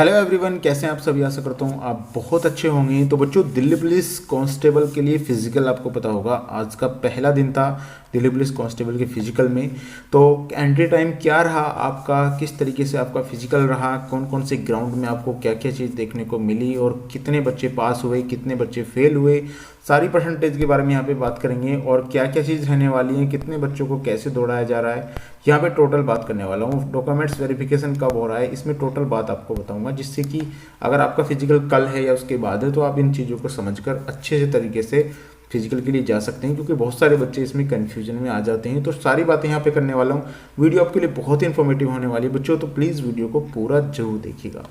Hello everyone, कैसे हैं आप सभी। आशा करता हूँ आप बहुत अच्छे होंगे। तो बच्चों, दिल्ली पुलिस कांस्टेबल के लिए फिजिकल आपको पता होगा, आज का पहला दिन था दिल्ली पुलिस कांस्टेबल के फिजिकल में। तो एंट्री टाइम क्या रहा आपका, किस तरीके से आपका फिजिकल रहा, कौन कौन से ग्राउंड में आपको क्या क्या चीज़ देखने को मिली और कितने बच्चे पास हुए, कितने बच्चे फेल हुए, सारी परसेंटेज के बारे में यहाँ पे बात करेंगे। और क्या क्या चीज़ रहने वाली है, कितने बच्चों को कैसे दौड़ाया जा रहा है, यहाँ पे टोटल बात करने वाला हूँ। डॉक्यूमेंट्स वेरिफिकेशन कब हो रहा है, इसमें टोटल बात आपको बताऊंगा, जिससे कि अगर आपका फिजिकल कल है या उसके बाद है तो आप इन चीज़ों को समझकर अच्छे से तरीके से फिजिकल के लिए जा सकते हैं। क्योंकि बहुत सारे बच्चे इसमें कन्फ्यूजन में आ जाते हैं। तो सारी बातें यहाँ पे करने वाला हूँ। वीडियो आपके लिए बहुत ही इन्फॉर्मेटिव होने वाली है बच्चों, तो प्लीज़ वीडियो को पूरा जरूर देखिएगा।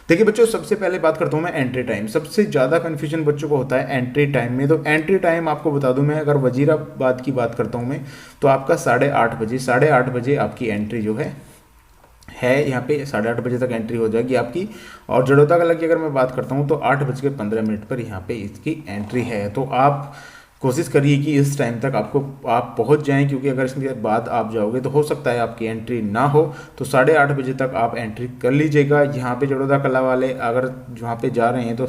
देखिए बच्चों, सबसे पहले बात करता हूँ मैं एंट्री टाइम। सबसे ज़्यादा कन्फ्यूजन बच्चों को होता है एंट्री टाइम में। तो एंट्री टाइम आपको बता दूं, मैं अगर वजीराबाद की बात करता हूँ मैं, तो आपका 8:30 बजे आपकी एंट्री जो है यहाँ पे 8:30 तक एंट्री हो जाएगी आपकी। और जड़ोदा कला की अगर मैं बात करता हूँ तो 8:15 पर यहाँ पे इसकी एंट्री है। तो आप कोशिश करिए कि इस टाइम तक आप पहुंच जाएं, क्योंकि अगर इसके बाद आप जाओगे तो हो सकता है आपकी एंट्री ना हो। तो 8:30 तक आप एंट्री कर लीजिएगा। यहाँ पे जड़ोदा कला वाले अगर वहाँ पे जा रहे हैं तो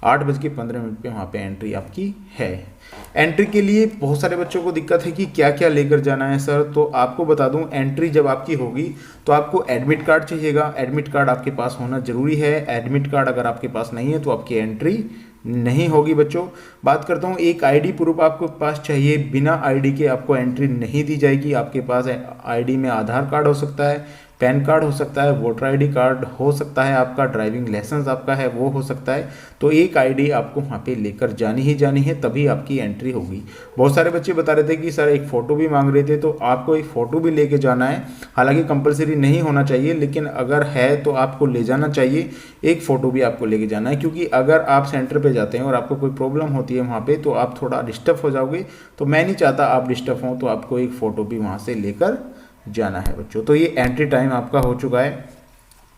8:15 पे वहाँ पे एंट्री आपकी है। एंट्री के लिए बहुत सारे बच्चों को दिक्कत है कि क्या क्या लेकर जाना है सर। तो आपको बता दूं, एंट्री जब आपकी होगी तो आपको एडमिट कार्ड चाहिएगा। एडमिट कार्ड आपके पास होना जरूरी है। एडमिट कार्ड अगर आपके पास नहीं है तो आपकी एंट्री नहीं होगी बच्चों। बात करता हूँ, एक आईडी प्रूफ आपके पास चाहिए। बिना आईडी के आपको एंट्री नहीं दी जाएगी। आपके पास आईडी में आधार कार्ड हो सकता है, पैन कार्ड हो सकता है, वोटर आईडी कार्ड हो सकता है, आपका ड्राइविंग लाइसेंस आपका है वो हो सकता है। तो एक आईडी आपको वहाँ पे लेकर जानी ही जानी है, तभी आपकी एंट्री होगी। बहुत सारे बच्चे बता रहे थे कि सर एक फ़ोटो भी मांग रहे थे, तो आपको एक फ़ोटो भी लेके जाना है। हालांकि कंपलसरी नहीं होना चाहिए, लेकिन अगर है तो आपको ले जाना चाहिए। एक फ़ोटो भी आपको लेके जाना है, क्योंकि अगर आप सेंटर पर जाते हैं और आपको कोई प्रॉब्लम होती है वहाँ पर तो आप थोड़ा डिस्टर्ब हो जाओगे। तो मैं नहीं चाहता आप डिस्टर्ब हों, तो आपको एक फ़ोटो भी वहाँ से लेकर जाना है बच्चों। तो ये एंट्री टाइम आपका हो चुका है।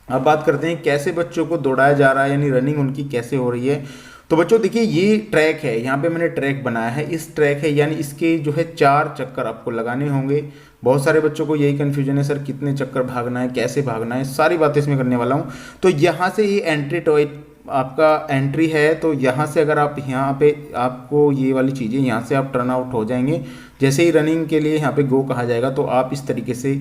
अब बात करते हैं कैसे बच्चों को दौड़ाया जा रहा है, यानी रनिंग उनकी कैसे हो रही है। तो बच्चों देखिए, ये ट्रैक है, यहाँ पे मैंने ट्रैक बनाया है। इस ट्रैक है यानी इसके जो है 4 चक्कर आपको लगाने होंगे। बहुत सारे बच्चों को यही कन्फ्यूजन है सर, कितने चक्कर भागना है, कैसे भागना है, सारी बातें इसमें करने वाला हूँ। तो यहाँ से ये एंट्री टॉय आपका एंट्री है। तो यहाँ से अगर आप यहाँ पे आपको ये वाली चीज़ें यहाँ से आप टर्न आउट हो जाएंगे। जैसे ही रनिंग के लिए यहाँ पे गो कहा जाएगा तो आप इस तरीके से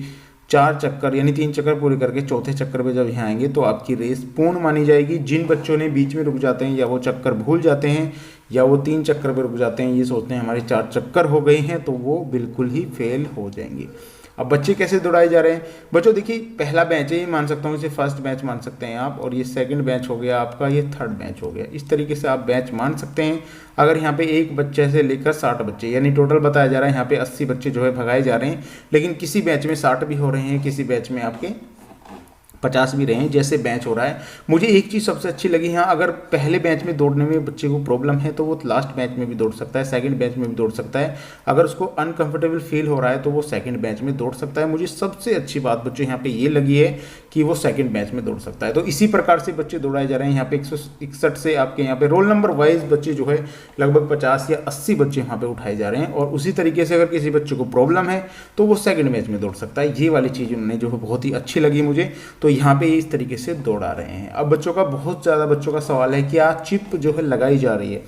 4 चक्कर यानी 3 चक्कर पूरे करके चौथे चक्कर पे जब यहाँ आएंगे तो आपकी रेस पूर्ण मानी जाएगी। जिन बच्चों ने बीच में रुक जाते हैं या वो चक्कर भूल जाते हैं या वो 3 चक्कर पे रुक जाते हैं, ये सोचते हैं हमारे 4 चक्कर हो गए हैं, तो वो बिल्कुल ही फेल हो जाएंगे। अब बच्चे कैसे दौड़ाए जा रहे हैं बच्चों, देखिए पहला बैच है, ये मान सकता हूँ इसे फर्स्ट बैच मान सकते हैं आप, और ये सेकंड बैच हो गया आपका, ये थर्ड बैच हो गया। इस तरीके से आप बैच मान सकते हैं। अगर यहाँ पे एक बच्चे से लेकर 60 बच्चे यानी टोटल बताया जा रहा है, यहाँ पे 80 बच्चे जो है भगाए जा रहे हैं, लेकिन किसी बैच में 60 भी हो रहे हैं, किसी बैच में आपके 50 भी रहे हैं, जैसे बैच हो रहा है। मुझे एक चीज़ सबसे अच्छी लगी यहाँ, अगर पहले बैच में दौड़ने में बच्चे को प्रॉब्लम है तो वो लास्ट बैच में भी दौड़ सकता है, सेकंड बैच में भी दौड़ सकता है। अगर उसको अनकंफर्टेबल फील हो रहा है तो वो सेकंड बैच में दौड़ सकता है। मुझे सबसे अच्छी बात बच्चों यहाँ पे ये लगी है कि वो सेकंड बैच में दौड़ सकता है। तो इसी प्रकार से बच्चे दौड़ाए जा रहे हैं। यहाँ पे 161 से आपके यहाँ पे रोल नंबर वाइज बच्चे जो है लगभग 50 या 80 बच्चे यहाँ पे उठाए जा रहे हैं। और उसी तरीके से अगर किसी बच्चे को प्रॉब्लम है तो वो सेकंड बैच में दौड़ सकता है। ये वाली चीज़ उन्होंने जो है बहुत ही अच्छी लगी मुझे। तो यहाँ पे इस तरीके से दौड़ा रहे हैं। अब बच्चों का बहुत ज़्यादा बच्चों का सवाल है कि चिप जो है लगाई जा रही है।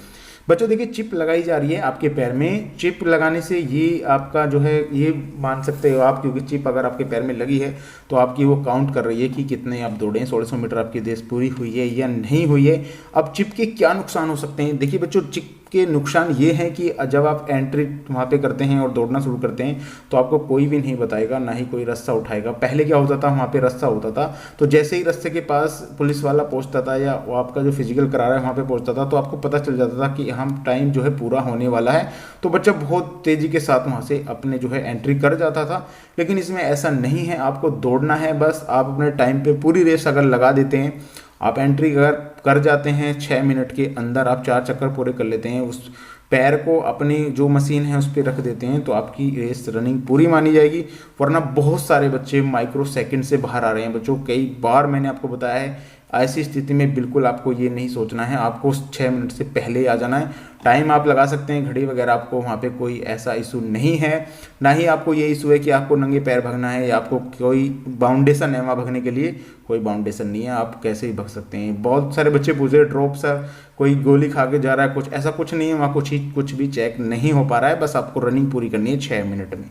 बच्चों देखिए, चिप लगाई जा रही है आपके पैर में। चिप लगाने से ये आपका जो है ये मान सकते हो आप, क्योंकि चिप अगर आपके पैर में लगी है तो आपकी वो काउंट कर रही है कि कितने आप दौड़े, 1600 मीटर आपकी रेस पूरी हुई है या नहीं हुई है। अब चिप के क्या नुकसान हो सकते हैं, देखिए बच्चों, चिप के नुकसान ये हैं कि जब आप एंट्री वहाँ पे करते हैं और दौड़ना शुरू करते हैं तो आपको कोई भी नहीं बताएगा, ना ही कोई रास्ता उठाएगा। पहले क्या होता था, वहाँ पे रास्ता होता था, तो जैसे ही रास्ते के पास पुलिस वाला पहुँचता था या वो आपका जो फिजिकल करा रहा है वहाँ पे पहुँचता था तो आपको पता चल जाता था कि हम टाइम जो है पूरा होने वाला है। तो बच्चा बहुत तेज़ी के साथ वहाँ से अपने जो है एंट्री कर जाता था। लेकिन इसमें ऐसा नहीं है, आपको दौड़ना है बस। आप अपने टाइम पे पूरी रेस अगर लगा देते हैं, आप एंट्री अगर कर जाते हैं 6 मिनट के अंदर, आप 4 चक्कर पूरे कर लेते हैं, उस पैर को अपनी जो मशीन है उस पर रख देते हैं, तो आपकी रेस रनिंग पूरी मानी जाएगी। वरना बहुत सारे बच्चे माइक्रो सेकंड से बाहर आ रहे हैं बच्चों। कई बार मैंने आपको बताया है ऐसी स्थिति में बिल्कुल आपको ये नहीं सोचना है, आपको उस 6 मिनट से पहले ही आ जाना है। टाइम आप लगा सकते हैं, घड़ी वगैरह आपको वहाँ पे कोई ऐसा इशू नहीं है, ना ही आपको ये इशू है कि आपको नंगे पैर भागना है या आपको कोई बाउंडेशन है वहाँ भागने के लिए, कोई बाउंडेशन नहीं है, आप कैसे ही भाग सकते हैं। बहुत सारे बच्चे पूछ रहे ड्रॉप सर कोई गोली खा के जा रहा है, कुछ ऐसा कुछ नहीं है, वहाँ कुछ भी चेक नहीं हो पा रहा है, बस आपको रनिंग पूरी करनी है 6 मिनट में।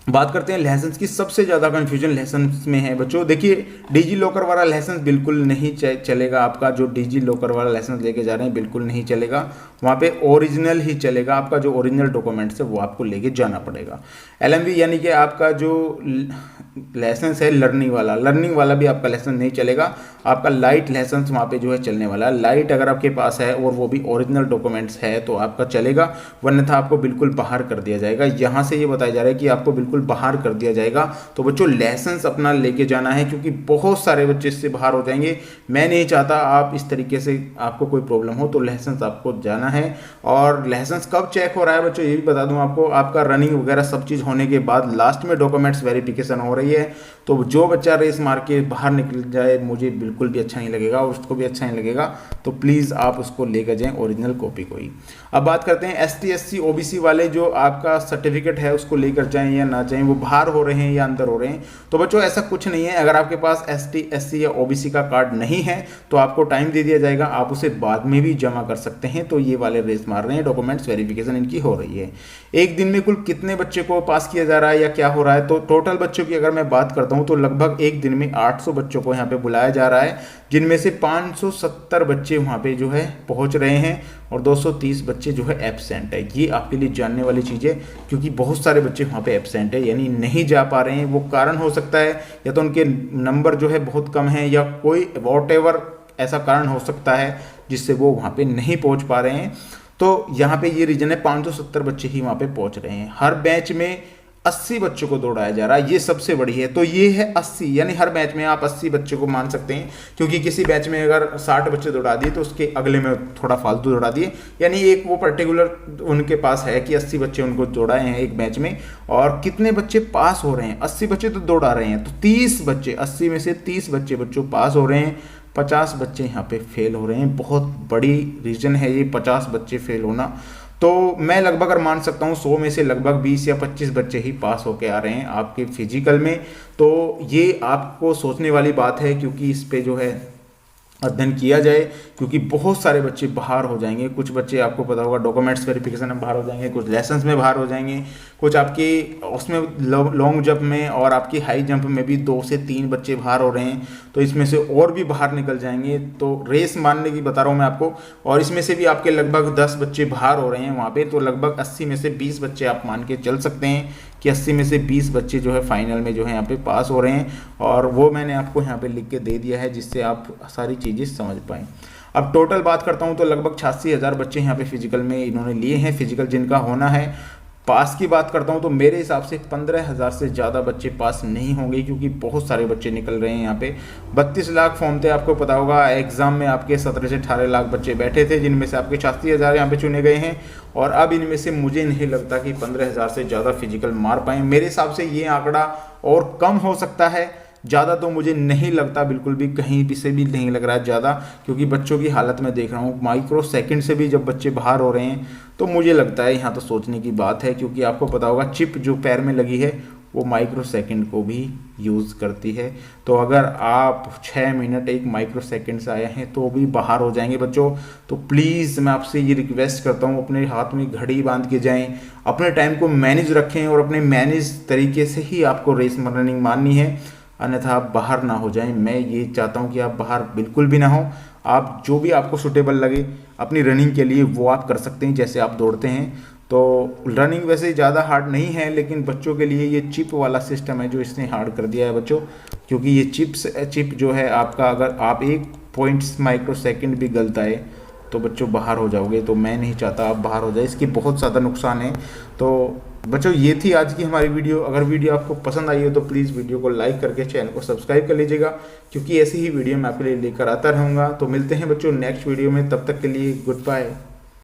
बात करते हैं लाइसेंस की। सबसे ज़्यादा कन्फ्यूजन लाइसेंस में है बच्चों। देखिए डिजी लॉकर वाला लाइसेंस बिल्कुल नहीं चलेगा आपका, जो डिजी लॉकर वाला लाइसेंस लेके जा रहे हैं बिल्कुल नहीं चलेगा, वहाँ पे ओरिजिनल ही चलेगा। आपका जो ओरिजिनल डॉक्यूमेंट्स है वो आपको लेके जाना पड़ेगा। LMV यानी कि आपका जो लाइसेंस है लर्निंग वाला भी आपका लाइसेंस नहीं चलेगा। आपका लाइट लाइसेंस वहाँ पे जो है चलने वाला है। लाइट अगर आपके पास है और वो भी ओरिजिनल डॉक्यूमेंट्स है तो आपका चलेगा, वरना आपको बिल्कुल बाहर कर दिया जाएगा। यहाँ से ये बताया जा रहा है कि आपको बिल्कुल बाहर कर दिया जाएगा। तो बच्चों लाइसेंस अपना लेके जाना है, क्योंकि बहुत सारे बच्चे इससे बाहर हो जाएंगे। मैं नहीं चाहता आप इस तरीके से आपको कोई प्रॉब्लम हो, तो लाइसेंस आपको जाना है। और लाइसेंस कब चेक हो रहा है बच्चों ये भी बता दूं आपको, आपका रनिंग वगैरह सब चीज़ होने के बाद लास्ट में डॉक्यूमेंट्स वेरिफिकेशन हो रही है। तो जो बच्चा रेस मार के बाहर निकल जाए मुझे बिल्कुल भी अच्छा नहीं लगेगा और उसको भी अच्छा नहीं लगेगा, तो प्लीज़ आप उसको लेकर जाएं ओरिजिनल कॉपी को ही। अब बात करते हैं ST SC OBC वाले, जो आपका सर्टिफिकेट है उसको लेकर जाएं या ना जाएं, वो बाहर हो रहे हैं या अंदर हो रहे हैं। तो बच्चों ऐसा कुछ नहीं है, अगर आपके पास ST SC या OBC का कार्ड नहीं है तो आपको टाइम दे दिया जाएगा, आप उसे बाद में भी जमा कर सकते हैं। तो ये वाले रेस मार रहे हैं, डॉक्यूमेंट्स वेरिफिकेशन इनकी हो रही है। एक दिन में कुल कितने बच्चे को पास किया जा रहा है या क्या हो रहा है, तो टोटल बच्चों की अगर मैं बात करता हूँ तो लगभग एक दिन में 800 बच्चों को यहाँ पे बुलाया जा रहा है, जिनमें से 570 बच्चे वहाँ पे जो है पहुँच रहे हैं और 230 बच्चे जो है एब्सेंट है। ये आपके लिए जानने वाली चीज़ है, क्योंकि बहुत सारे बच्चे वहाँ पे एब्सेंट है, यानी नहीं जा पा रहे हैं। वो कारण हो सकता है या तो उनके नंबर जो है बहुत कम है, या कोई वॉटएवर ऐसा कारण हो सकता है जिससे वो वहाँ पे नहीं पहुँच पा रहे हैं। तो यहाँ पे ये रीजन है, 570 बच्चे ही वहाँ पे पहुँच रहे हैं। हर बैच में 80 बच्चों को दौड़ाया जा रहा है, ये सबसे बड़ी है। तो ये है 80, यानी हर बैच में आप 80 बच्चों को मान सकते हैं, क्योंकि किसी बैच में अगर 60 बच्चे दौड़ा दिए तो उसके अगले में थोड़ा फालतू दौड़ा दिए, यानी एक वो पर्टिकुलर उनके पास है कि 80 बच्चे उनको दौड़ाए हैं एक बैच में। और कितने बच्चे पास हो रहे हैं, 80 बच्चे तो दौड़ा रहे हैं, तो 30 बच्चे, 80 में से 30 बच्चे बच्चों पास हो रहे हैं, 50 बच्चे यहाँ पे फेल हो रहे हैं। बहुत बड़ी रीजन है ये 50 बच्चे फेल होना। तो मैं लगभग अगर मान सकता हूँ 100 में से लगभग 20 या 25 बच्चे ही पास होके आ रहे हैं आपके फिजिकल में। तो ये आपको सोचने वाली बात है, क्योंकि इस पे जो है अध्ययन किया जाए, क्योंकि बहुत सारे बच्चे बाहर हो जाएंगे। कुछ बच्चे आपको पता होगा डॉक्यूमेंट्स वेरिफिकेशन में बाहर हो जाएंगे, कुछ लेसन्स में बाहर हो जाएंगे, कुछ आपके उसमें लॉन्ग जंप में और आपकी हाई जंप में भी 2 से 3 बच्चे बाहर हो रहे हैं। तो इसमें से और भी बाहर निकल जाएंगे। तो रेस मारने की बता रहा हूँ मैं आपको, और इसमें से भी आपके लगभग 10 बच्चे बाहर हो रहे हैं वहाँ पे। तो लगभग 80 में से 20 बच्चे आप मान के चल सकते हैं कि 80 में से 20 बच्चे जो है फाइनल में जो है यहाँ पे पास हो रहे हैं। और वो मैंने आपको यहाँ पे लिख के दे दिया है, जिससे आप सारी चीज़ें समझ पाएँ। अब टोटल बात करता हूँ तो लगभग 86,000 बच्चे यहाँ पे फिजिकल में इन्होंने लिए हैं, फिजिकल जिनका होना है। पास की बात करता हूँ तो मेरे हिसाब से 15,000 से ज़्यादा बच्चे पास नहीं होंगे, क्योंकि बहुत सारे बच्चे निकल रहे हैं यहाँ पे। 32 लाख फॉर्म थे, आपको पता होगा। एग्जाम में आपके 17 से 18 लाख बच्चे बैठे थे, जिनमें से आपके 86,000 यहाँ पे चुने गए हैं। और अब इनमें से मुझे नहीं लगता कि 15,000 से ज़्यादा फिजिकल मार पाएँ। मेरे हिसाब से ये आंकड़ा और कम हो सकता है, ज़्यादा तो मुझे नहीं लगता, बिल्कुल भी कहीं भी से भी नहीं लग रहा है ज़्यादा, क्योंकि बच्चों की हालत में देख रहा हूँ माइक्रो सेकंड से भी जब बच्चे बाहर हो रहे हैं। तो मुझे लगता है यहाँ तो सोचने की बात है, क्योंकि आपको पता होगा चिप जो पैर में लगी है वो माइक्रो सेकंड को भी यूज़ करती है। तो अगर आप 6 मिनट 1 माइक्रो सेकंड से आए हैं तो भी बाहर हो जाएंगे बच्चों। तो प्लीज़ मैं आपसे ये रिक्वेस्ट करता हूँ, अपने हाथ में घड़ी बांध के जाएं, अपने टाइम को मैनेज रखें और अपने मैनेज तरीके से ही आपको रेस रनिंग मारनी है, अन्यथा आप बाहर ना हो जाएं। मैं ये चाहता हूँ कि आप बाहर बिल्कुल भी ना हो। आप जो भी आपको सूटेबल लगे अपनी रनिंग के लिए वो आप कर सकते हैं, जैसे आप दौड़ते हैं। तो रनिंग वैसे ज़्यादा हार्ड नहीं है, लेकिन बच्चों के लिए ये चिप वाला सिस्टम है जो इसने हार्ड कर दिया है बच्चों, क्योंकि ये चिप जो है आपका, अगर आप 1 पॉइंट माइक्रो सेकेंड भी गलत आए तो बच्चों बाहर हो जाओगे। तो मैं नहीं चाहता आप बाहर हो जाए, इसकी बहुत ज़्यादा नुकसान है। तो बच्चों ये थी आज की हमारी वीडियो। अगर वीडियो आपको पसंद आई हो तो प्लीज़ वीडियो को लाइक करके चैनल को सब्सक्राइब कर लीजिएगा, क्योंकि ऐसी ही वीडियो मैं आपके लिए लेकर आता रहूँगा। तो मिलते हैं बच्चों नेक्स्ट वीडियो में, तब तक के लिए गुड बाय।